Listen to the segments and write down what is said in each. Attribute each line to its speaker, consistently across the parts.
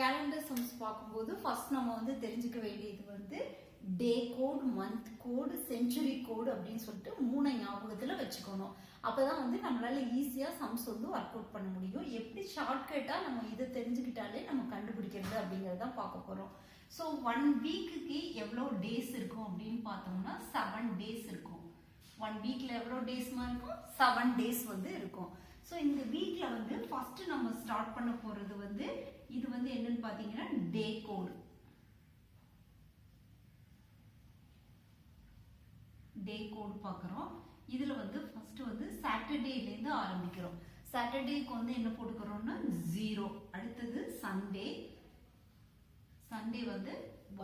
Speaker 1: Calendar sums பார்க்கும்போது first நம்ம வந்து தெரிஞ்சுக்க வேண்டியது வந்து டே கோட், மந்த் கோடு, செஞ்சுரி கோடு அப்படின்னு சொல்லிட்டு 3 ஞாபகத்துல வச்சுக்கணும். அப்பதான் வந்து நம்மளால ஈஸியா சம்ஸ் வந்து ஒர்க் அவுட் பண்ண முடியும். எப்படி ஷார்ட்கட்டா நம்ம இதை தெரிஞ்சுக்கிட்டாலே நம்ம கண்டுபிடிக்கிறது அப்படிங்கறத பார்க்க போறோம். ஸோ 1 வீக்குக்கு எவ்வளோ டேஸ் இருக்கும் அப்படின்னு பார்த்தோம்னா 7 டேஸ் இருக்கும். 1 வீக்ல எவ்வளோ டேஸ்மா இருக்கும்? 7 டேஸ் வந்து இருக்கும். ஸோ இந்த வீக்ல வந்து ஃபர்ஸ்ட் நம்ம ஸ்டார்ட் பண்ண போறது வந்து இது வந்து என்னன்னு பாத்தீங்கன்னா டே கோட். டே கோட் பார்க்குறோம். இதுல வந்து ஃபர்ஸ்ட் வந்து சாட்டர்டேல இருந்து ஆரம்பிக்கிறோம். சாட்டர்டேக்கு வந்து என்ன போட்டுக்கிறோம்னா 0. அடுத்தது சண்டே. சண்டே வந்து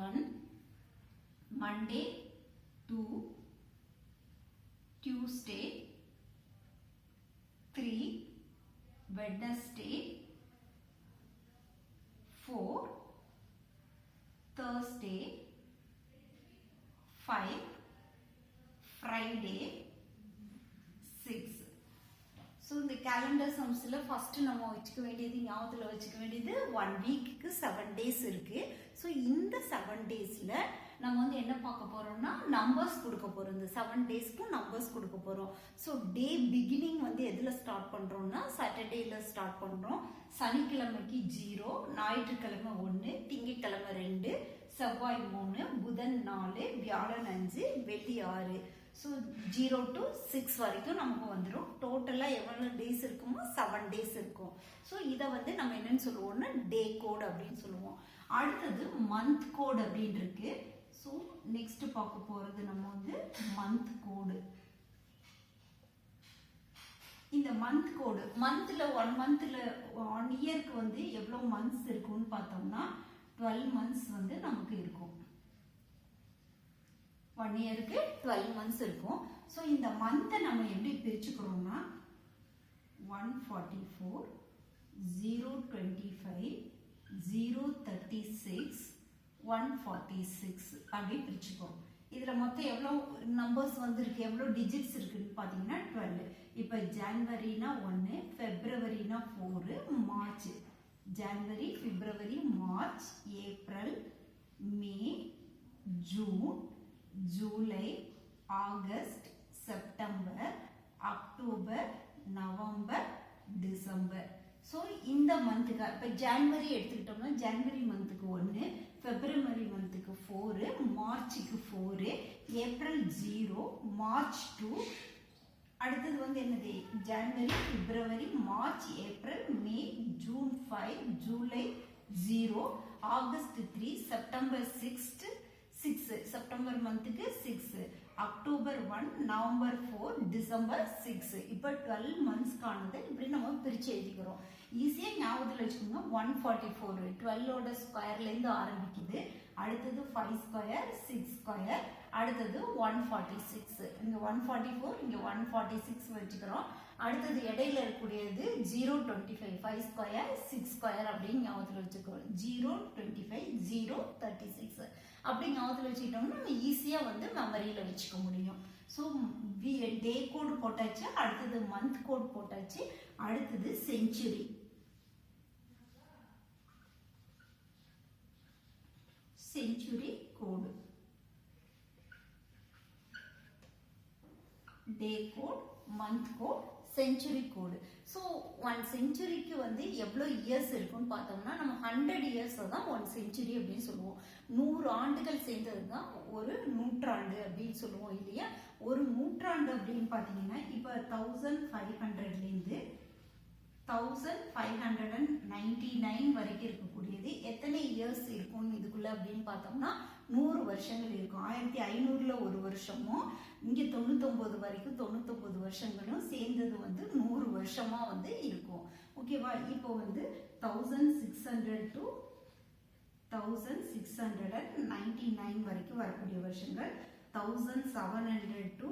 Speaker 1: 1, Monday 2, Tuesday 3, Wednesday 4, Thursday 5, Friday 6. So இந்த கேலண்டர் சம்ஸ்ல ஃபர்ஸ்ட் நம்ம வச்சுக்க வேண்டியது, ஞாபகத்தில் வச்சுக்க வேண்டியது 1 வீக்குக்கு 7 டேஸ் இருக்கு. ஸோ இந்த 7 டேஸ்ல நம்ம வந்து என்ன பார்க்க போறோம்னா நம்பர்ஸ் கொடுக்க போறோம். இந்த 7 டேஸ்க்கும் நம்பர்ஸ் கொடுக்க போறோம். ஸோ டே பிகினிங் வந்து எதுல ஸ்டார்ட் பண்றோம்னா சாட்டர்டேல ஸ்டார்ட் பண்றோம். சனிக்கிழமைக்கு 0, ஞாயிற்றுக்கிழமை 1, திங்கட்கிழமை 2, செவ்வாய் 3, புதன் 4, வியாழன் 5, வெள்ளி 6. ஸோ 0 to 6 வரைக்கும் நமக்கு வந்துடும். டோட்டலா எவ்வளவு டேஸ் இருக்குமோ 7 டேஸ் இருக்கும். ஸோ இதை வந்து நம்ம என்னன்னு சொல்லுவோம்னா டே கோட் அப்படின்னு சொல்லுவோம். அடுத்தது மந்த் கோட் அப்படின்னு இருக்கு. ஸோ நெக்ஸ்ட் பார்க்க போறது நம்ம வந்து மந்த் கோடு. இந்த மந்த் கோடு மந்த்ல 1 மந்த்ல 1 இயருக்கு வந்து எவ்வளவு மந்த்ஸ் இருக்கும்னு பார்த்தோம்னா 12 மந்த்ஸ் வந்து நமக்கு இருக்கும். 1 இயருக்கு 12 மந்த்ஸ் இருக்கும். ஸோ இந்த மந்த்தை நம்ம எப்படி பிரிச்சுக்கிறோம்னா 144, 025, 036, 146 அப்படி பிரிச்சுக்கோம். இதுல மொத்தம் எவ்வளவு நம்பர்ஸ் வந்து இருக்கு, எவ்வளவு டிஜிட்ஸ் இருக்குன்னு பாத்தீங்கன்னா 12. இப்ப ஜனவரினா 1, பிப்ரவரினா 4, மார்ச், ஜனவரி, பிப்ரவரி, மார்ச், ஏப்ரல், மே, ஜூன், ஜூலை, August, September, October, November, December. So இந்த மந்த்துக்கு இப்போ ஜனவரி எடுத்துக்கிட்டோம்னா ஜனவரி மந்த்துக்கு 1, பிப்ரவரி மந்த்துக்கு 4, மார்ச்சுக்கு 4, ஏப்ரல் 0, மார்ச் 2. அடுத்தது வந்து என்னது ஜனவரி, பிப்ரவரி, மார்ச், ஏப்ரல், மே, ஜூன் 5, ஜூலை 0, ஆகஸ்ட் 3, செப்டம்பர் 6, செப்டம்பர் மந்த்துக்கு 6, அக்டோபர் 1, நவம்பர் 4, டிசம்பர் 6. இப்போ 12 மந்த்ஸ்க்கானது இப்படி நம்ம பிரிச்சு எழுதிக்கிறோம். ஈஸியா ஞாபகத்தில் வச்சுக்கோங்க. 144 12ஓட ஸ்கொயர்ல இருந்து ஆரம்பிக்குது. அடுத்தது 5 ஸ்கொயர், 6 ஸ்கொயர், அடுத்தது 146. இங்க 144, இங்க 146 வச்சுக்கிறோம். அடுத்தது இடையில இருக்கக்கூடியது 025, 5 ஸ்கொயர், 6 ஸ்கொயர் அப்படின்னு ஞாபகத்தில் வச்சுக்கிறோம். 025, 036 அப்படி ஞாபகத்தில் வச்சுக்கிட்டோம்னா நம்ம ஈஸியா வந்து மெமரியில வச்சுக்க முடியும். ஸோ டே கோடு போட்டாச்சு, அடுத்தது மந்த் கோட் போட்டாச்சு, அடுத்தது செஞ்சுரி. செஞ்சுரி கோடு, டே கோட், மந்த் கோட், செஞ்சுரி கோடு. ஸோ 1 செஞ்சுரிக்கு வந்து எவ்வளோ இயர்ஸ் இருக்குன்னு பார்த்தோம்னா நம்ம 100 இயர்ஸ் தான் 1 செஞ்சுரி அப்படின்னு சொல்லுவோம். 100 ஆண்டுகள் சேர்ந்தது தான் ஒரு நூற்றாண்டு அப்படின்னு சொல்லுவோம் இல்லையா. ஒரு நூற்றாண்டு அப்படின்னு பார்த்தீங்கன்னா இப்போ 1500லேருந்து 1599 வரைக்கும் இருக்கக்கூடியது எத்தனை இயர்ஸ் இருக்கும்னு இதுக்குள்ள அப்படின்னு பார்த்தோம்னா 100 வருஷங்கள் இருக்கும். 1500ல ஒரு வருஷமும் இங்க 99 வரைக்கும் 99 வருஷங்களும் சேர்ந்தது வந்து 100 வருஷமா வந்து இருக்கும். ஓகேவா. இப்போ வந்து 1600 to 1699 வரைக்கும் வரக்கூடிய வருஷங்கள், 1700 to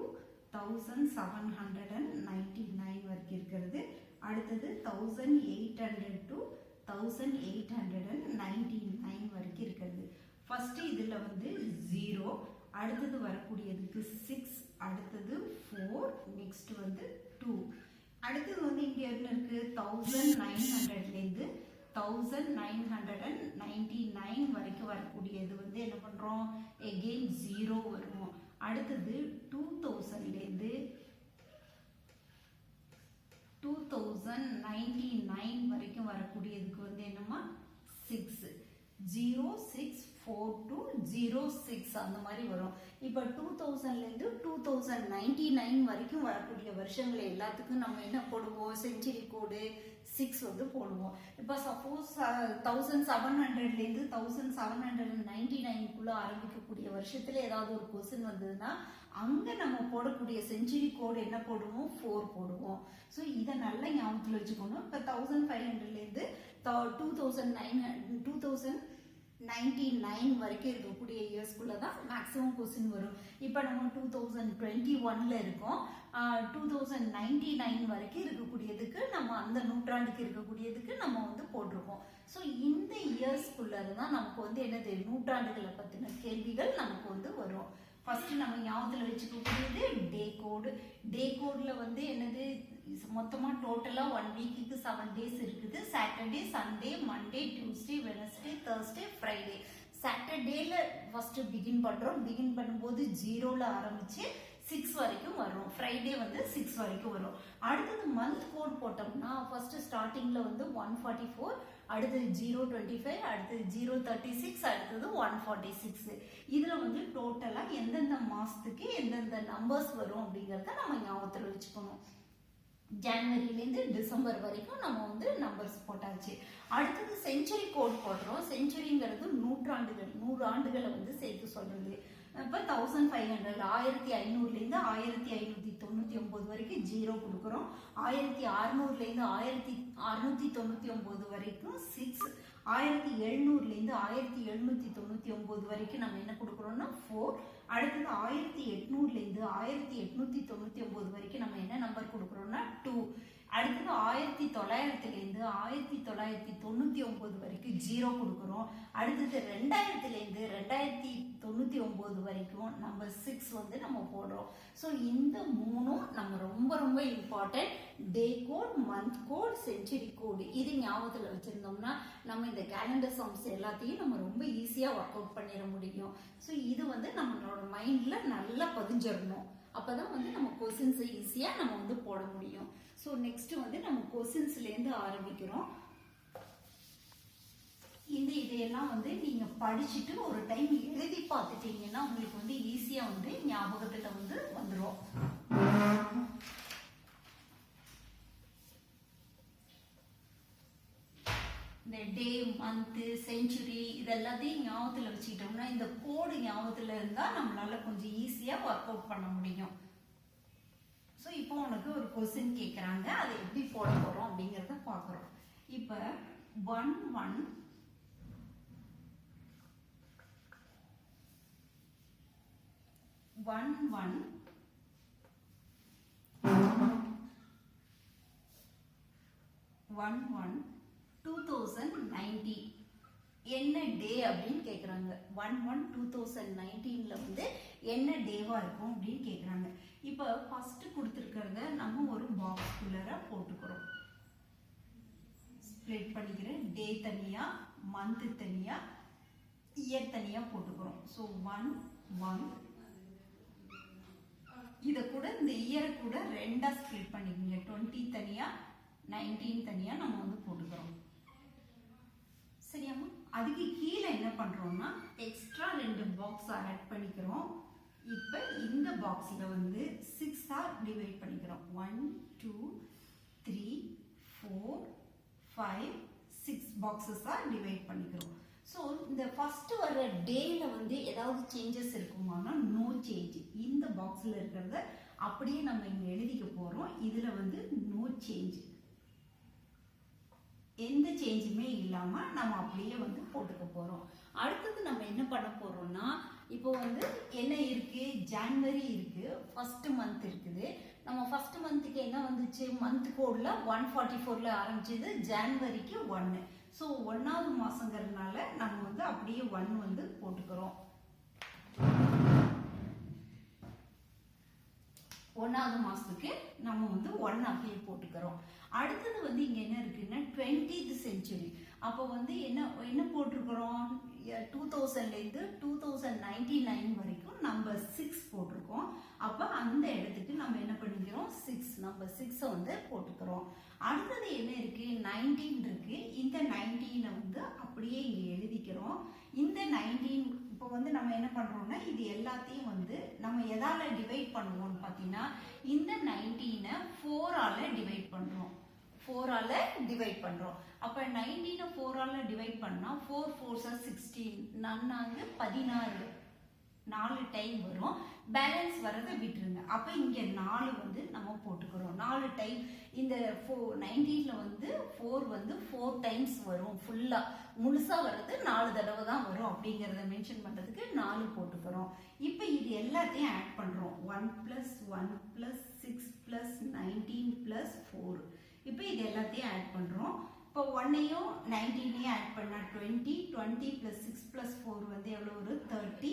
Speaker 1: 1799 வரைக்கும் இருக்கிறது. அடுத்தது 1800 to 1899 வரைக்கும் இருக்கிறது. ஃபர்ஸ்ட் இதுல வந்து 0, அடுத்தது வரக்கூடியதுக்கு 6, அடுத்தது 4, நெக்ஸ்ட் வந்து 2. அடுத்தது வந்து இங்க என்ன இருக்கு 1900லேருந்து 1999 வரைக்கும் வரக்கூடியது வந்து என்ன பண்றோம், எகெயின் 0 வருவோம். அடுத்தது 2000லேருந்து 2099 வரைக்கும் வரக்கூடியதுக்கு வந்து என்னமா 6 064206 அந்த மாதிரி வரும். இப்போ 2000லேருந்து 2099 வரைக்கும் வரக்கூடிய வருஷங்கள் எல்லாத்துக்கும் நம்ம என்ன போடுவோம், செஞ்சுரி கோடு 6 வந்து போடுவோம். இப்போ சப்போஸ் 1700லேருந்து 1799 ஆரம்பிக்கக்கூடிய வருஷத்துல ஏதாவது ஒரு கொஸ்டின் வந்ததுன்னா அங்க நம்ம போடக்கூடிய செஞ்சுரி கோடு என்ன போடுவோம், 4 போடுவோம். ஸோ இதை நல்லா ஞாபகத்தில் வச்சுக்கணும். இப்போ 1500லேருந்து 2099 வரைக்கும் இருக்கக்கூடிய இயர்ஸ்குள்ள தான் மேக்ஸிமம் கொஸ்டின் வரும். இப்போ நம்ம 2021ல இருக்கோம். 2099 வரைக்கும் இருக்கக்கூடியதுக்கு நம்ம அந்த நூற்றாண்டுக்கு இருக்கக்கூடியதுக்கு நம்ம வந்து போட்டிருக்கோம். ஸோ இந்த இயர்ஸ்குள்ள தான் நமக்கு வந்து என்னது, நூற்றாண்டுகளை பற்றின கேள்விகள் நமக்கு வந்து வரும். ஃபர்ஸ்ட் நம்ம ஞாபகத்தில் வச்சுக்கக்கூடியது டே கோடு. டே கோடில் வந்து என்னது, மொத்தமாக டோட்டலாக 1 வீக்குக்கு 7 டேஸ் இருக்குது. Saturday, Sunday, Monday, Tuesday, Wednesday, Thursday, Friday. சாட்டர்டேல ஃபர்ஸ்ட் பிகின் பண்ணுறோம். பிகின் பண்ணும்போது 0ல் ஆரம்பிச்சு 6 வரைக்கும் வரும். ஃப்ரைடே வந்து 6 வரைக்கும் வரும். அடுத்தது மந்த் கோட் போட்டோம்னா ஃபர்ஸ்ட் ஸ்டார்டிங்ல வந்து 144, அடுத்தது 025, அடுத்தது 036, அடுத்தது 146. இதுல வந்து டோட்டலா எந்தெந்த மாசத்துக்கு எந்தெந்த நம்பர்ஸ் வரும் அப்படிங்கறத நம்ம ஞாபகத்துல வச்சுக்கணும். ஜனவரியிலேருந்து டிசம்பர் வரைக்கும் நம்ம வந்து நம்பர்ஸ் போட்டாச்சு. அடுத்தது செஞ்சுரி கோட் போடுறோம். செஞ்சுரிங்கிறது நூற்றாண்டுகள், 100 ஆண்டுகளை வந்து சேர்த்து சொல்றது. இப்போ 1500, 1500லேருந்து 1599 வரைக்கும் 0 கொடுக்குறோம். 1600லேருந்து 1699 வரைக்கும் 6, 1700லேருந்து 1799 வரைக்கும் நம்ம என்ன கொடுக்குறோம்னா 4. அடுத்தது 1800லேருந்து 1899 வரைக்கும் நம்ம என்ன நம்பர் கொடுக்குறோம்னா 2. அடுத்தது 1900லேருந்து 1999 வரைக்கும் 0 கொடுக்குறோம். அடுத்தது 2000லேருந்து 2099 வரைக்கும் நம்பர் 6 வந்து நம்ம போடுறோம். ஸோ இந்த மூணும் நம்ம ரொம்ப ரொம்ப இம்பார்ட்டன்ட். டே கோட், மந்த் கோட், செஞ்சுரி கோடு. இது ஞாபகத்தில் வச்சிருந்தோம்னா நம்ம இந்த கேலண்டர் சம்ஸ் எல்லாத்தையும் நம்ம ரொம்ப ஈஸியாக ஒர்க் அவுட் பண்ணிட முடியும். ஸோ இது வந்து நம்மளோட மைண்ட்ல நல்லா பதிஞ்சிடணும். அப்பதான் வந்து நம்ம கொஸ்டின்ஸை ஈஸியாக நம்ம வந்து போட முடியும். ஸோ நெக்ஸ்ட் வந்து நம்ம கொஸ்டின்ஸ்லேருந்து ஆரம்பிக்கிறோம். இதையெல்லாம் வந்து நீங்க படிச்சுட்டு ஒரு டைம் எழுதி பார்த்துட்டீங்கன்னா உங்களுக்கு வந்து ஈஸியா வந்து ஞாபகத்துல வந்து வந்துடும். இந்த டே, மந்த், செஞ்சுரி இதெல்லாத்தையும் ஞாபகத்துல வச்சுக்கிட்டோம்னா, இந்த கோடு ஞாபகத்துல இருந்தா நம்மளால கொஞ்சம் ஈஸியா ஒர்க் அவுட் பண்ண முடியும். ஸோ இப்போ உனக்கு ஒரு கொஸ்டின் கேட்குறாங்க, அதை எப்படி போட போறோம் அப்படிங்கிறத பார்க்குறோம். இப்போ 1 2019 என்ன டே அப்படின்னு கேக்குறாங்க. 1/1/2019ல வந்து என்ன டேவா இருக்கும் அப்படின்னு கேக்குறாங்க. இப்போ ஃபர்ஸ்ட் கொடுத்துருக்கிறத நம்ம ஒரு பாக்ஸ் குள்ளர போட்டுக்கிறோம். ஸ்ப்ளிட் பண்ணிக்கிறேன். டே தனியா, மந்த் தனியா, இயர் தனியா போட்டுக்கிறோம். ஸோ 1 இதை கூட இந்த இயரை கூட 2ஆ ஸ்ப்ளிட் பண்ணிக்கோங்க. 20 தனியா, 19 தனியா நம்ம வந்து போட்டுக்கிறோம். சரியாமா? அதுக்கு கீழே என்ன பண்றோம்னா எக்ஸ்ட்ரா 2 பாக்ஸ் ஆட் பண்ணிக்கிறோம். இப்போ இந்த பாக்ஸ்ல வந்து 6ஆ டிவைட் பண்ணிக்கிறோம். 1 2 3 4 5 6 பாக்ஸஸா டிவைட் பண்ணிக்கிறோம். ஸோ இந்த ஃபர்ஸ்ட் வர டேல வந்து ஏதாவது சேஞ்சஸ் இருக்குமானா நோ சேஞ்ச். இந்த பாக்ஸ்ல இருக்கிறத அப்படியே நம்ம இங்க எழுதிக்க போறோம். இதுல வந்து நோ சேஞ்ச், எந்த சேஞ்சுமே இல்லாம நம்ம அப்படியே வந்து போட்டுக்க போறோம். அடுத்தது நம்ம என்ன பண்ண போறோம்னா, இப்போ வந்து என்ன இருக்கு, ஜனவரி இருக்கு, ஃபர்ஸ்ட் மந்த் இருக்குது. நம்ம ஃபர்ஸ்ட் மந்த்துக்கு என்ன வந்துச்சு, மந்த் கோட்ல 144ல ஆரம்பிச்சது, ஜனவரிக்கு 1. ஸோ 1வது மாசங்கிறதுனால நம்ம வந்து அப்படியே 1 வந்து போட்டுக்கிறோம். 1வது மாசத்துக்கு நம்ம வந்து 1 அப்படியே போட்டுக்கிறோம். அடுத்தது வந்து இங்க என்ன இருக்குன்னா 20th செஞ்சுரி. அப்போ வந்து என்ன போட்டிருக்கிறோம், 2000லேருந்து 2099 வரைக்கும் நம்பர் 6 போட்டிருக்கோம். அப்போ அந்த இடத்துக்கு நம்ம என்ன பண்ணிக்கிறோம், 6 நம்பர் 6 வந்து போட்டுக்கிறோம். அடுத்தது என்ன இருக்கு, 19 இருக்கு. இந்த 19 வந்து அப்படியே இங்க எழுதிக்கிறோம். இந்த 19 இப்போ வந்து நம்ம என்ன பண்றோம்னா, இது எல்லாத்தையும் வந்து நம்ம எதால டிவைட் பண்ணுவோம்னு பார்த்தீங்கன்னா, இந்த 19 4ஆல டிவைட் பண்றோம். 4ஆல டிவைட் பண்றோம். அப்ப 19 4ஆல டிவைட் பண்ணா 4 4s are 16, 16 4 டைம் வரும். பேலன்ஸ் வரதை விட்டுருங்க. அப்ப இங்க 4 வந்து நம்ம போட்டுக்கிறோம். 4 டைம் இந்த 19ல வந்து 4 வந்து 4 டைம்ஸ் வரும். ஃபுல்லா முழுசா வர்றது 4 தடவை தான் வரும் அப்படிங்கறத மென்ஷன் பண்றதுக்கு 4 போட்டுக்கிறோம். இப்ப இது எல்லாத்தையும் ஆட் பண்றோம். 1 + 1 + 6 + 19 + 4. இப்போ இது எல்லாத்தையும் ஆட் பண்றோம். இப்போ 1ஐயும் 19ஐயும் ஆட் பண்ணா 20, 20 + 6 + 4 வந்து எவ்வளவு ஒரு 30.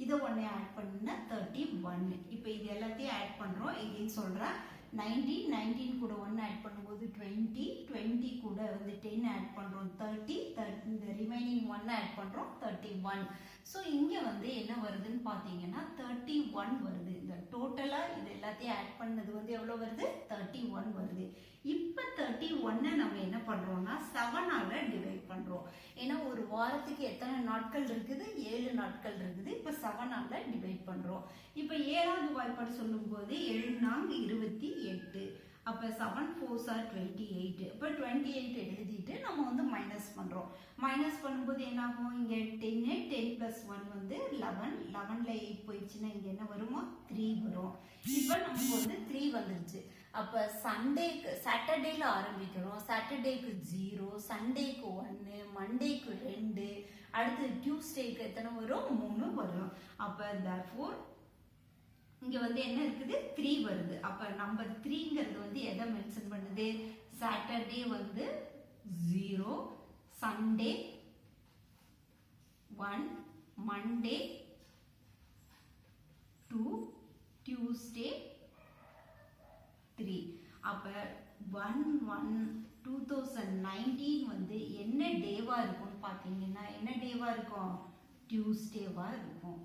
Speaker 1: இதை 1ஐயும் ஆட் பண்ணா 31. இப்போ இது எல்லாத்தையும் ஆட் பண்றோம். இதையும் சொல்றேன். 19 கூட 1 ஆட் பண்ணும்போது 20, 20 கூட வந்து 10 ஆட் பண்றோம் 30, இந்த ரிமைனிங் 1 ஆட் பண்றோம் 31. ஸோ இங்க வந்து என்ன வருதுன்னு பாத்தீங்கன்னா 31 வருது. இந்த டோட்டலா இது எல்லாத்தையும் ஆட் பண்ணது வந்து எவ்வளவு வருது, 31 வருது. இப்ப 31 நம்ம என்ன பண்றோம்னா 7ஆல டிவைட் பண்றோம். ஏன்னா ஒரு வாரத்துக்கு எத்தனை நாட்கள் இருக்குது, 7 நாட்கள் இருக்குது. இப்ப 7ஆல டிவைட் பண்றோம். இப்ப 7வது வாய்ப்பாடு சொல்லும் போது 7 4 28. அப்ப 7 4s are 28. இப்ப 28 எழுதிட்டு நம்ம வந்து மைனஸ் பண்றோம். மைனஸ் பண்ணும்போது என்ன ஆகும், இங்க 10 + 1 வந்து 11. 11ல 8 போயிடுச்சுன்னா இங்க என்ன வருமா, 3 வரும். இப்ப நமக்கு வந்து 3 வந்துருச்சு. அப்ப சாட்டர்டேல ஆரம்பிக்கிறோம். சாட்டர்டேக்கு 0, சண்டேக்கு 1, மண்டேக்கு 2, அடுத்து டியூஸ்டேக்கு எத்தனை வரும், 3 வரும். அப்ப therefore இங்க வந்து என்ன இருக்குது, 3 வருது. அப்ப நம்பர் 3ங்கிறது வந்து எதை மென்ஷன் பண்ணுது, சாட்டர்டே வந்து 0, சண்டே 1, மண்டே 2, டியூஸ்டே 3. அப்ப 1/1/2019 வந்து என்ன டேவா இருக்கும்னு பாத்தீங்கன்னா, என்ன டேவா இருக்கும், டியூஸ்டேவா இருக்கும்.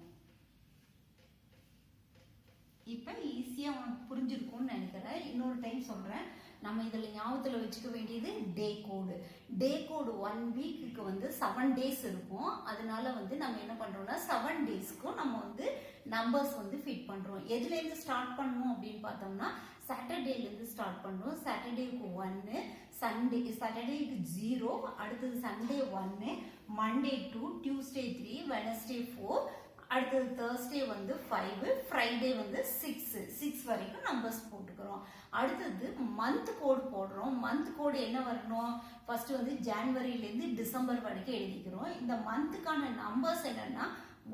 Speaker 1: இப்ப ஈஸியா உனக்கு புரிஞ்சிருக்கும்னு நினைக்கிறேன். இன்னொரு டைம் சொல்றேன். நம்ம இதுல ஞாபகத்துல வச்சுக்க வேண்டியது டே கோடு. டே கோடு 1 வீக்குக்கு வந்து 7 டேஸ் இருக்கும். அதனால வந்து நம்ம என்ன பண்றோம்னா 7 டேஸ்க்கும் நம்ம வந்து நம்பர்ஸ் வந்து ஃபிட் பண்றோம். எதுல இருந்து ஸ்டார்ட் பண்ணணும் அப்படின்னு பார்த்தோம்னா சாட்டர்டேல இருந்து ஸ்டார்ட் பண்றோம். சாட்டர்டேக்கு 1, சாட்டர்டேக்கு 0, அடுத்தது சண்டே 1, மண்டே 2, டியூஸ்டே 3, வெனஸ்டே 4, அடுத்தது தேர்ஸ்டே வந்து 5, ஃப்ரைடே வந்து 6 வரைக்கும் நம்பர்ஸ் போட்டுக்கிறோம். அடுத்தது மந்த் கோடு போடுறோம். மந்த் கோடு என்ன வரணும், ஃபர்ஸ்ட் வந்து ஜனவரியிலேருந்து டிசம்பர் வரைக்கும் எழுதிக்கிறோம். இந்த மந்த்துக்கான நம்பர்ஸ் என்னன்னா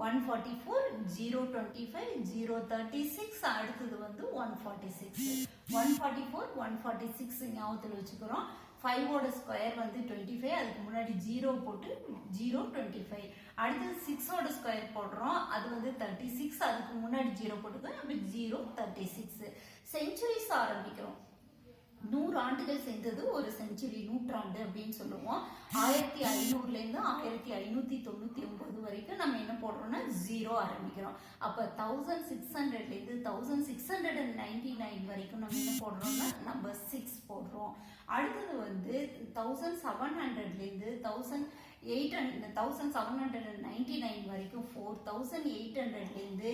Speaker 1: 144, 025, 036, அடுத்தது வந்து 146. 144, 146 ஞாபகத்தில் வச்சுக்கிறோம். 5ஓட ஸ்கொயர் வந்து 25, அதுக்கு முன்னாடி 0 போட்டு 025. அடுத்தது 6ஓட ஸ்கொயர் போடுறோம், அது வந்து 36, அதுக்கு முன்னாடி 0 போட்டுக்கோம், அப்படி 036. செஞ்சுரிஸ் ஆரம்பிக்கிறோம். 100 ஆண்டுகள் சேர்ந்தது ஒரு செஞ்சுரி, நூற்றாண்டு அப்படின்னு சொல்லுவோம். 1500லேருந்து 1599 வரைக்கும் நம்ம என்ன போடுறோம்னா 0 ஆரம்பிக்கிறோம். அப்ப 1600லேருந்து 1699 வரைக்கும் நம்ம என்ன போடுறோம்னா நம்பர் 6 போடுறோம். அடுத்தது வந்து 1700லேருந்து 1799 வரைக்கும் 4, 1800லேருந்து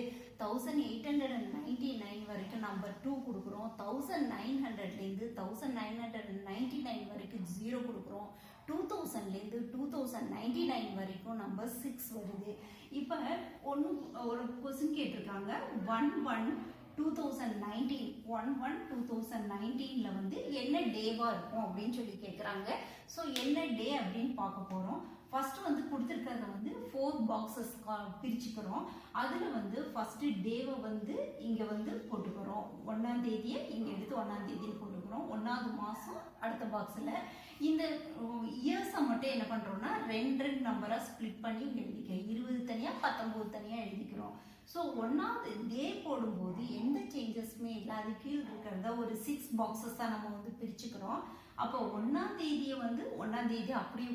Speaker 1: 1899 வரைக்கும் நம்பர் 2 கொடுக்குறோம். 1900லேருந்து 1999 வரைக்கும் 0 கொடுக்குறோம். 2000லேருந்து 2099 வரைக்கும் நம்பர் 6 வருது. இப்போ ஒரு கொஸ்டின் கேட்டிருக்காங்க, 1/1/2019 வந்து என்ன டேவா இருக்கும் அப்படின்னு சொல்லி கேட்குறாங்க. ஸோ என்ன டே அப்படின்னு பார்க்க போகிறோம். ஃபர்ஸ்ட் வந்து கொடுத்துருக்கிறத வந்து 4 பாக்ஸஸ் பிரிச்சுக்கிறோம். அதில் வந்து ஃபர்ஸ்ட் டேவை வந்து இங்கே வந்து போட்டுக்கிறோம். 1ஆம் தேதியை இங்கே எடுத்து 1ஆம் தேதியை போட்டுக்கிறோம். 1வது மாதம் அடுத்த பாக்ஸில். இந்த இயர்ஸை மட்டும் என்ன பண்ணுறோம்னா 2 நம்பராக ஸ்ப்ளிட் பண்ணி எழுதிக்கிறோம். 20 தனியாக 19 தனியாக எழுதிக்கிறோம். ஸோ 1வது டே போடும்போது எந்த சேஞ்சஸுமே இல்லாத கீழ் இருக்கிறத ஒரு 6 பாக்ஸஸாக நம்ம வந்து பிரிச்சுக்கிறோம். அப்போ 1ஆம் தேதியை வந்து 1ஆம் தேதி அப்படியே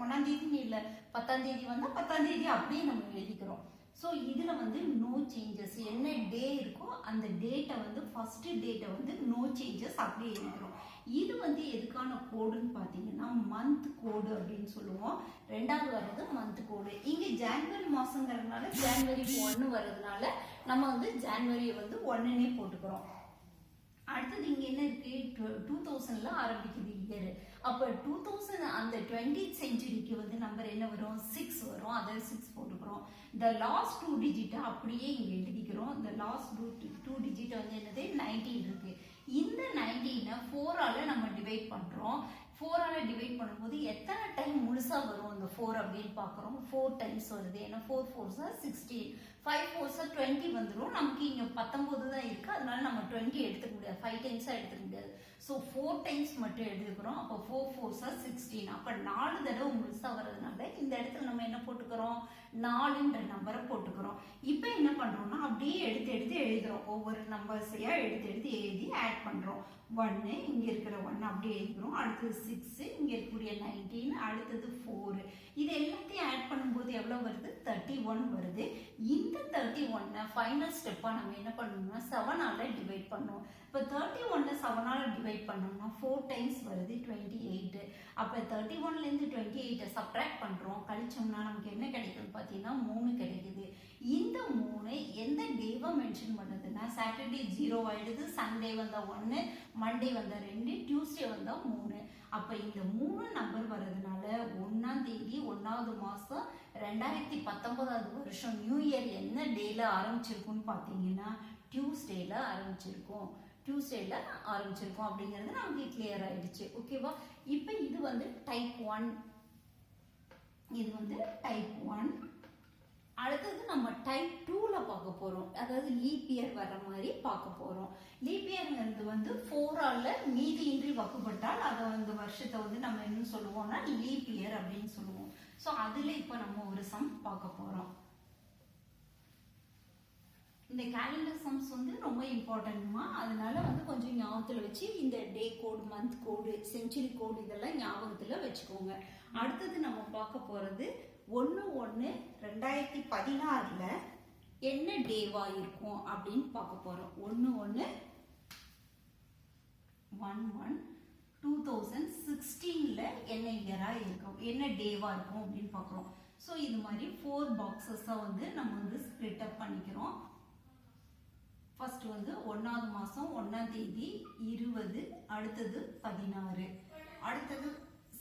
Speaker 1: 1ஆம் தேதின்னு இல்லை 10ஆம் தேதி வந்தால் 10ஆம் தேதி அப்படியே நம்ம எழுதிக்கிறோம். ஸோ இதில் வந்து நோ சேஞ்சஸ், என்ன டே இருக்கோ அந்த டேட்டை வந்து ஃபர்ஸ்ட் டேட்டை வந்து நோ சேஞ்சஸ் அப்படியே எழுதிக்கிறோம். இது வந்து எதுக்கான கோடுன்னு பார்த்தீங்கன்னா மந்த் கோடு அப்படின்னு சொல்லுவோம். ரெண்டாவது வர்றது மந்த் கோடு. இங்கே ஜான்வரி மாதங்கிறதுனால ஜான்வரி 1 வர்றதுனால நம்ம வந்து ஜான்வரியை வந்து 1ன்னே போட்டுக்கிறோம். அடுத்தது இங்கே என்ன இருக்கு, 2000ல ஆரம்பிக்குது இயர். அப்போ 2000 அந்த 20th செஞ்சுரிக்கு வந்து நம்பர் என்ன வரும், 6 வரும். அதை 6 போட்டுக்கிறோம். இந்த லாஸ்ட் 2 டிஜிட்டை அப்படியே இங்கே எழுதிக்கிறோம். இந்த லாஸ்ட் 2 டிஜிட் வந்து என்னது 19 இருக்கு. இந்த 19 4ஆல நம்ம டிவைட் பண்ணுறோம். 4ஆல டிவைட் பண்ணும்போது எத்தனை டைம் முழுசா வரும் அந்த 4 அப்படின்னு பார்க்குறோம். 4 டைம்ஸ் வருது. ஏன்னா 4 4s 16, 5 4s 20 வந்துடும். நமக்கு இங்கே 19 தான் இருக்கு, அதனால நம்ம 20 எடுத்துக்க முடியாது, 5 டைம்ஸாக எடுத்துக்க முடியாது. ஸோ 4 டைம்ஸ் மட்டும் எடுத்துக்கிறோம். அப்போ 4 4s 16. அப்போ 4 தடவை முழுசா வர்றதுனால இந்த இடத்துல நம்ம என்ன போட்டுக்கிறோம், 4ன்ற நம்பரை போட்டுக்கிறோம். இப்போ என்ன பண்றோம்னா அப்படியே எடுத்து எடுத்து எழுதுறோம். ஒவ்வொரு நம்பர்ஸையா எடுத்து எடுத்து எழுதி ஆட் பண்றோம். 1 இங்க இருக்கிற 1 அப்படியே எழுதுறோம். அடுத்தது 6, இங்க இருக்கக்கூடிய 19, அடுத்தது 4. இது எல்லாத்தையும் ஆட் பண்ணும்போது எவ்வளவு வருது, 31 வருது. இந்த 31 ஃபைனல் ஸ்டெப்பா நம்ம என்ன பண்ணணும்னா 7ஆல டிவைட் பண்ணுவோம். இப்போ 31 7ஆல டிவைட் பண்ணோம்னா 4 டைம்ஸ் வருது, 28. அப்போ 31லேருந்து 28 சப்ட்ராக்ட் பண்றோம். கழிச்சோம்னா நமக்கு என்ன கிடைக்குது பார்த்தீங்கன்னா 3 கிடைக்குது. இந்த 3 எந்த டேவை மென்ஷன் பண்ணுதுன்னா சாட்டர்டே 0 ஆயிடுது, சண்டே வந்தா 1, மண்டே வந்தா 2, டியூஸ்டே வந்தா 3. அப்ப இந்த 3 நம்பர் வர்றதுனால 1ஆம் தேதி 1வது மாசம் 2019வது வருஷம் நியூ இயர் என்ன டேல ஆரம்பிச்சிருக்கும்னு பார்த்தீங்கன்னா டியூஸ்டேல ஆரம்பிச்சிருக்கும். அப்படிங்கிறது நமக்கு கிளியர் ஆயிடுச்சு. ஓகேவா? இப்போ இது வந்து டைப் 1. அடுத்தது நம்ம டைப் 2ல பார்க்க போறோம். அதாவது லீப் இயர் வர மாதிரி பார்க்க போறோம். லீப் இயர்ங்கிறது வந்து 4ஆல மீதியின்றி வகுப்பட்டால் அதை வந்து வருஷத்தை வந்து நம்ம என்ன சொல்லுவோம்னா லீப் இயர் அப்படின்னு சொல்லுவோம். ஸோ அதுல இப்போ நம்ம ஒரு சம் பார்க்க போறோம். இந்த கேலண்டர் சம்ஸ் வந்து ரொம்ப இம்பார்ட்டன்ட்மா, அதனால வந்து கொஞ்சம் ஞாபகத்தில் வச்சு இந்த டே கோடு, மந்த் கோடு, செஞ்சுரி கோடு இதெல்லாம் ஞாபகத்தில் வச்சுக்கோங்க. அடுத்தது நம்ம பார்க்க போறது 1/1/2016ல என்ன டேவா இருக்கும் அப்படின்னு பார்க்க போறோம். 1/1/2016ல என்ன இயரா இருக்கும், என்ன டேவா இருக்கும் அப்படின்னு பார்க்குறோம். ஸோ இது மாதிரி 4 பாக்ஸஸாக வந்து நம்ம வந்து ஸ்ப்ளிட் அப் பண்ணிக்கிறோம். ஃபர்ஸ்ட் வந்து 1வது மாதம் 1ஆம் தேதி 20, அடுத்தது 16, அடுத்தது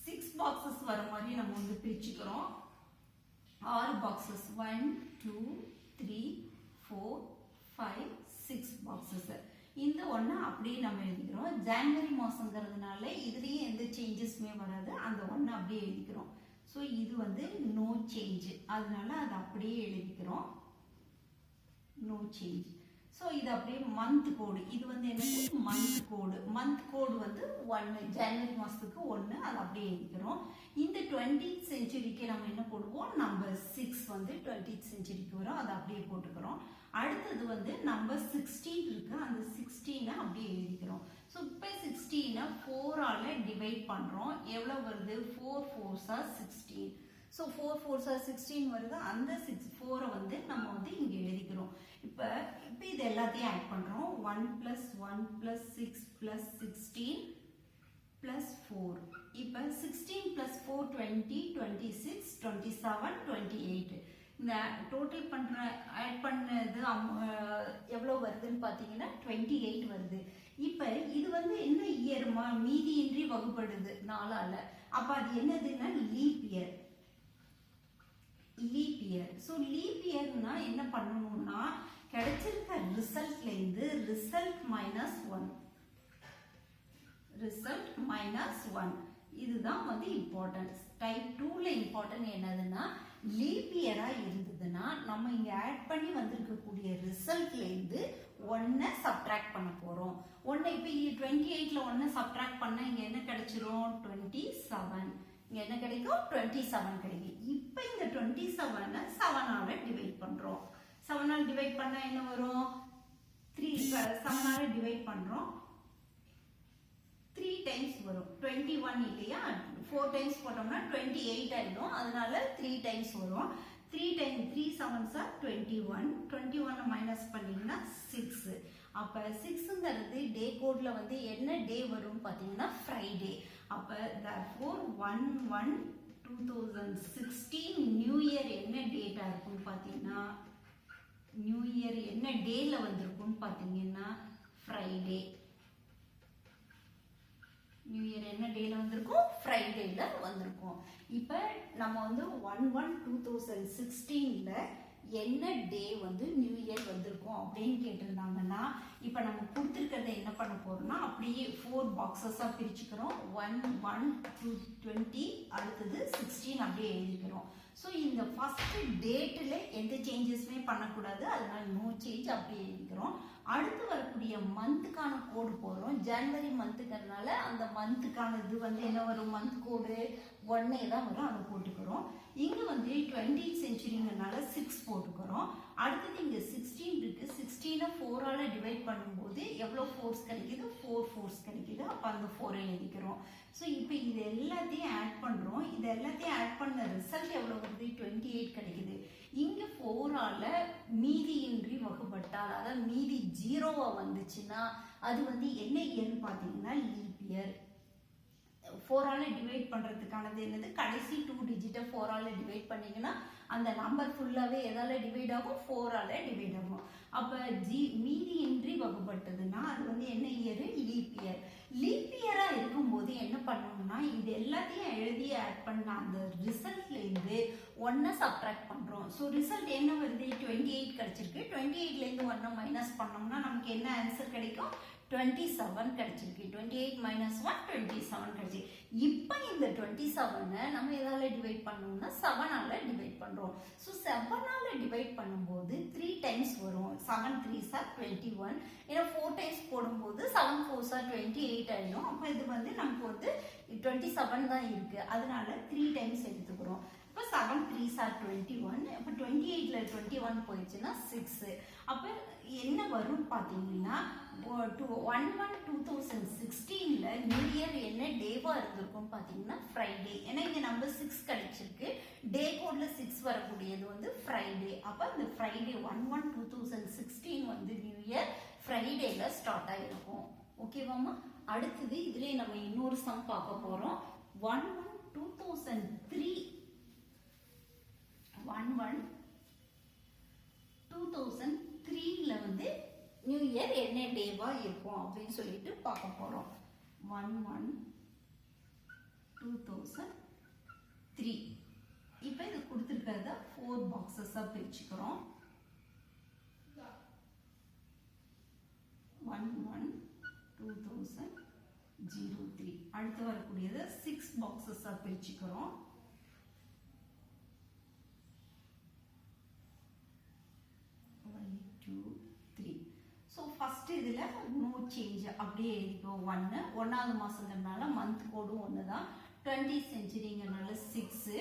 Speaker 1: 6 பாக்ஸஸ் வர மாதிரி நம்ம வந்து பிரிச்சுக்கிறோம். 6 பாக்ஸஸ் 1 2 3 4 5 6 பாக்ஸஸ். இந்த ஒன்று அப்படியே நம்ம எழுதிக்கிறோம். ஜான்வரி மாதங்கிறதுனால இதுலேயும் எந்த சேஞ்சஸுமே வராது, அந்த ஒன்று அப்படியே எழுதிக்கிறோம். ஸோ இது வந்து நோ சேஞ்ச், அதனால அதை அப்படியே எழுதிக்கிறோம், நோ சேஞ்ச். ஸோ இது அப்படியே மந்த் கோடு. இது வந்து என்னது மந்த் கோடு. மந்த் கோடு வந்து 1, ஜனவரி மாதத்துக்கு 1, அதை அப்படியே எழுதிக்கிறோம். இந்த 20th செஞ்சுரிக்கு நம்ம என்ன போடுவோம், நம்பர் 6 வந்து 20th செஞ்சுரிக்கு வரும், அதை அப்படியே போட்டுக்கிறோம். அடுத்தது வந்து நம்பர் 16 இருக்கு, அந்த 16 அப்படியே எழுதிக்கிறோம். ஸோ இப்போ 16 4ஆல டிவைட் பண்ணுறோம். எவ்வளோ வருது, 4 4s 16. ஸோ 4 4s 16 வருது. அந்த 4 வந்து நம்ம வந்து இங்கே எழுதிக்கிறோம். இப்போ இது எல்லாத்தையும் ஆட் பண்ணுறோம். 1 + 1 + 6 + 16 + 4. இப்போ 16 + 4 20, 26, 27, 28. இந்த டோட்டல் பண்ணுற ஆட் பண்ணது எவ்வளோ வருதுன்னு பார்த்தீங்கன்னா 28 வருது. இப்போ இது வந்து என்ன இயர்மா, மீதியின்றி வகுப்படுது 4ஆல. அப்போ அது என்னதுன்னா லீப் இயர். ஸோ லீப் இயர்னா என்ன பண்ணணும்னா கிடைச்சிருக்க ரிசல்ட்லேருந்து ரிசல்ட் -1 இதுதான் வந்து இம்பார்ட்டன்ஸ். டைப் 2ல இம்பார்ட்டன்ட் என்னதுன்னா லீப் இயரா இருந்ததுன்னா நம்ம இங்க ஆட் பண்ணி வந்திருக்கக்கூடிய ரிசல்ட்லேருந்து 1 சப்ட்ராக்ட் பண்ண போறோம். 1 இப்போ 28ல 1 சப்ட்ராக்ட் பண்ணா இங்க என்ன கிடைச்சிரும், 27. இங்க என்ன கிடைக்கும், 27 கிடைக்கும். இப்போ இந்த 27 7ஆல டிவைட் பண்றோம். 7ஆல டிவைட் பண்ணா என்ன வரும், 3. 7ஆல டிவைட் பண்றோம். 3 டைம்ஸ் வரும். 21 இல்லையா, 4 டைம்ஸ் போட்டோம்னா 28 ஆயிடும். அதனால 3 டைம்ஸ் வரும். 3 டைம் 3 7s are 21. 21 மைனஸ் பண்ணீங்கன்னா 6. அப்ப 6ங்கிறது டே கோட்ல வந்து என்ன டே வரும் பாத்தீங்கன்னா ஃப்ரைடே. அப்ப therefore 1/1/2016 நியூ இயர் என்ன டேட்டா இருக்கும்னு பாத்தீங்கன்னா, நியூ இயர் என்ன டேல வந்திருக்கும்னு பாத்தீங்கன்னா ஃப்ரைடே. நியூ இயர் என்ன டேல வந்திருக்கும், ஃப்ரைடேல வந்திருக்கும். இப்ப நம்ம வந்து 1/1/2016ல என்ன டே வந்து நியூ இயர் வந்திருக்கும் அப்படின்னு கேட்டிருந்தாங்கன்னா, இப்ப நம்ம கொடுத்துருக்கிறத என்ன பண்ண போறோம்னா அப்படியே 4 பாக்ஸஸா பிரிச்சுக்கிறோம். 1 1 2 20 அடுத்தது 16 அப்படியே எழுதிக்கிறோம். ஸோ இந்த ஃபர்ஸ்ட் டேட்டில் எந்த சேஞ்சஸுமே பண்ணக்கூடாது, அதனால நோ சேஞ்ச் அப்படியே எழுதிக்கிறோம். அடுத்து வரக்கூடிய மந்த்துக்கான கோடு போடுறோம். ஜனவரி மந்த்துங்கிறதுனால அந்த மந்த்துக்கான இது வந்து என்ன வரும், மந்த் கோடு 1 தான் வரும், அதை போட்டுக்கிறோம். இங்க வந்து 20th செஞ்சுரிங்கிறதுனால 6 போட்டுக்கிறோம். அடுத்தது இங்க 16 இருக்கு. 16 4ஆல டிவைட் பண்ணும்போது எவ்வளவு ஃபோர்ஸ் கிடைக்குது, 4 ஃபோர்ஸ் கிடைக்குது. அப்ப அந்த 4 எழுதிக்கிறோம். ஸோ இப்போ இது எல்லாத்தையும் ஆட் பண்றோம். இது எல்லாத்தையும் ஆட் பண்ண ரிசல்ட் எவ்வளவு வருது, 28 கிடைக்குது. இங்க 4ஆல மீதியின்றி வகுப்பட்டால், அதாவது மீதி 0வா வந்துச்சுன்னா அது வந்து என்ன இயர்னு பாத்தீங்கன்னா லீப் இயர். 4ஆல டிவைட் பண்றதுக்கானது என்னது, கடைசி 2 டிஜிட்டை 4ஆல டிவைட் பண்ணீங்கன்னா அந்த நம்பர் ஃபுல்லாவே எதால டிவைட் ஆகும், 4ஆல டிவைட் ஆகும். அப்ப மீதியின்றி வகுப்பட்டதுன்னா அது வந்து என்ன இயர், லீப் இயர். லீப் இயரா இருக்கும்போது என்ன பண்ணணும்னா இது எல்லாத்தையும் எழுதி ஆட் பண்ண அந்த ரிசல்ட்ல இருந்து 1 சப்ட்ராக்ட் பண்றோம். ஸோ ரிசல்ட் என்ன வருது, 28 கிடைச்சிருக்கு. 28ல இருந்து 1 மைனஸ் பண்ணோம்னா நமக்கு என்ன ஆன்சர் கிடைக்கும், 27 கிடைச்சிருக்கு. 28 மைனஸ் 1 27 கிடைச்சிருக்கு. இப்போ இந்த 27 நம்ம எதால டிவைட் பண்ணோம்னா 7ஆல டிவைட் பண்றோம். ஸோ 7ஆல டிவைட் பண்ணும்போது 3 டைம்ஸ் வரும். 7 3s are 21. ஏன்னா 4 டைம்ஸ் போடும்போது 7 4s are 28 ஆயிடும். அப்போ இது வந்து நமக்கு வந்து 27 தான் இருக்கு, அதனால 3 டைம்ஸ் எடுத்துக்கிறோம். இப்போ 7 3s are 21. அப்போ 28ல 21 போயிடுச்சுன்னா 6. அப்போ என்ன வரும் பாத்தீங்கன்னா 1/1/2016ல நியூ இயர் என்ன டேவா இருந்திருக்கும் பாத்தீங்கன்னா ஃப்ரைடே. ஏன்னா இங்க நம்பர் 6 கிடைச்சிருக்கு, டே கோட்ல 6 வரக்கூடியது வந்து ஃப்ரைடே. அப்ப இந்த ஃப்ரைடே 1/1/2016 வந்து நியூ இயர் ஃப்ரைடேல ஸ்டார்ட் ஆயிருக்கும். ஓகேவாமா? அடுத்தது இதுலயே நம்ம இன்னொரு சம் பார்க்க போறோம். 1/1/2003ல வந்து நியூ இயர் என்ன டேவா இருக்கும் அப்படின்னு சொல்லிட்டு பார்க்க போறோம். 1/1/2003. இப்போ இது கொடுத்துருக்கிறத 4 பாக்ஸஸா பிரிச்சுக்கிறோம். 1/1/2003. அடுத்து வரக்கூடியது 6 பாக்ஸஸா பிரிச்சுக்கிறோம். 1 2 3. ஸோ ஃபர்ஸ்ட் இதுல நோ சேஞ்ச் அப்படியே எழுதிக்கோ. 1வது மாசங்கிறதுனால மந்த் கோடும் 1 தான். 20th செஞ்சுரிங்கிறதுனால 6.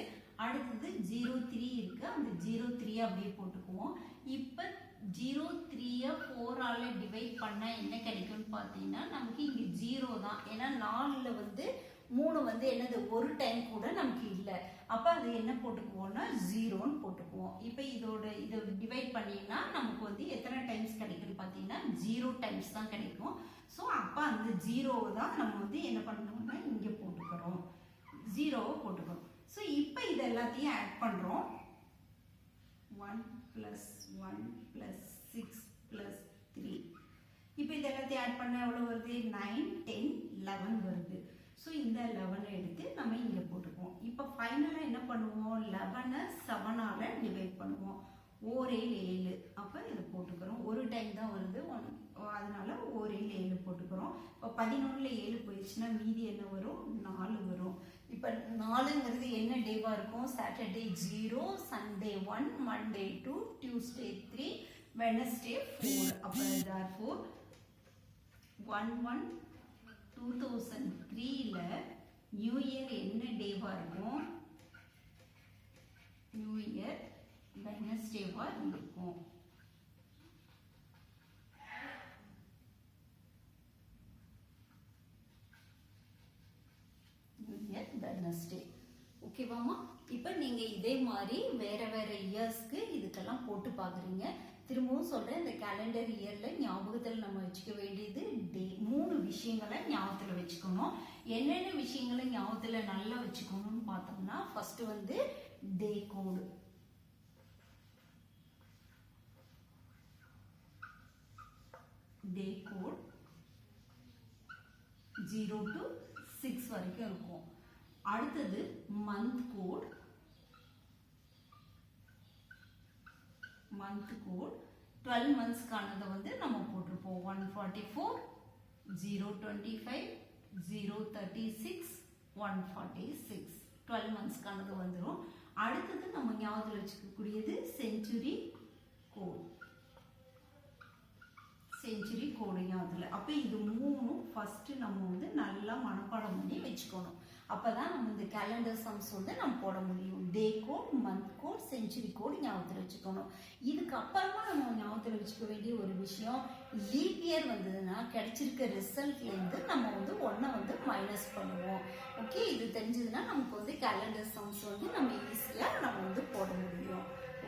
Speaker 1: அடுத்தது 03 இருக்கு, அந்த 03 அப்படியே போட்டுக்குவோம். இப்போ 03ய 4ஆல டிவைட் பண்ணா என்ன கிடைக்கும்னு பார்த்தீங்கன்னா நமக்கு இங்க 0 தான். ஏன்னா 4ல வந்து 3 வந்து என்னது ஒரு டைம் கூட நமக்கு இல்லை. அப்ப அது என்ன போட்டுக்குவோம்னா 0ன்னு போட்டுக்குவோம். இப்போ இதை டிவைட் பண்ணீங்கன்னா நமக்கு வந்து எத்தனை டைம்ஸ் கிடைக்குன்னு பார்த்தீங்கன்னா 0 டைம்ஸ் தான் கிடைக்கும். ஸோ அப்போ அந்த 0 தான் நம்ம வந்து என்ன பண்ணணும்னா இங்கே போட்டுக்கிறோம், 0வை போட்டுக்கிறோம். ஸோ இப்போ இது எல்லாத்தையும் ஆட் பண்றோம். 1 + 1 + 6 + 3. இப்போ இது எல்லாத்தையும் ஆட் பண்ண எவ்வளவு வருது, 9 10 11 வருது. ஸோ இந்த 11 எடுத்து நம்ம இங்க போட்டுக்குவோம். இப்போ ஃபைனலா என்ன பண்ணுவோம், 11 7ஆல டிவைட் பண்ணுவோம். 1 7. அப்ப இது போட்டுக்கிறோம். ஒரு டைம் தான் வருது, அதனால 1 7 போட்டுக்கிறோம். இப்போ 11ல 7 போயிடுச்சுன்னா மீதி என்ன வரும், 4 வரும். இப்போ 4ங்கிறது என்ன டேவா இருக்கும், Saturday 0, Sunday 1, Monday 2, Tuesday 3, Wednesday 4. அப்ப therefore 1/1/2003ல நியூ இயர் என்ன டேவா இருக்கும், நியூ இயர் வெட்னஸ்டேவா இருக்கும். வெனஸ்டே. ஓகேவாமா? இப்போ நீங்க இதே மாதிரி வேற வேற இயர்ஸ்க்கு இதுக்கெல்லாம் போட்டு பாக்குறீங்க. திரும்பவும் சொல்றேன், இந்த கேலண்டர் இயர்ல ஞாபகத்தில் நம்ம வச்சுக்க வேண்டியது டே 3 விஷயங்களை ஞாபகத்தில் வச்சுக்கணும். என்னென்ன விஷயங்களை ஞாபகத்தில் நல்லா வச்சுக்கணும்னு பார்த்தோம்னா, ஃபர்ஸ்ட் வந்து டே கோடு. டே கோட் 0 to 6 வரைக்கும் இருக்கும். அடுத்தது மந்த் கோட். மந்த் கோட் 12 மந்த்ஸ்க்கானதை வந்து நம்ம போட்டிருப்போம். 144, 025, 036, 146 12 மந்த்ஸ்க்கானது வந்துடும். அடுத்தது நம்ம ஞாபகத்தில் வச்சுக்கக்கூடியது செஞ்சுரி கோட். செஞ்சுரி கோடு ஞாபகத்தில். அப்போ இது 3 ஃபர்ஸ்ட் நம்ம வந்து நல்லா மனப்பாடம் பண்ணி வச்சுக்கணும். அப்பதான் நம்ம இந்த கேலண்டர் சம்ஸ் வந்து நம்ம போட முடியும். Day code, month code, century code ஞாபகத்தில் வச்சுக்கணும். இதுக்கு அப்புறமா நம்ம ஞாபகத்தில் வச்சுக்க வேண்டிய ஒரு விஷயம், லீப் இயர் வந்ததுன்னா கிடைச்சிருக்க ரிசல்ட்லேருந்து நம்ம வந்து 1 வந்து மைனஸ் பண்ணுவோம். ஓகே, இது தெரிஞ்சதுன்னா நமக்கு வந்து கேலண்டர் சம்ஸ் வந்து நம்ம ஈஸியாக நம்ம வந்து போட முடியும்.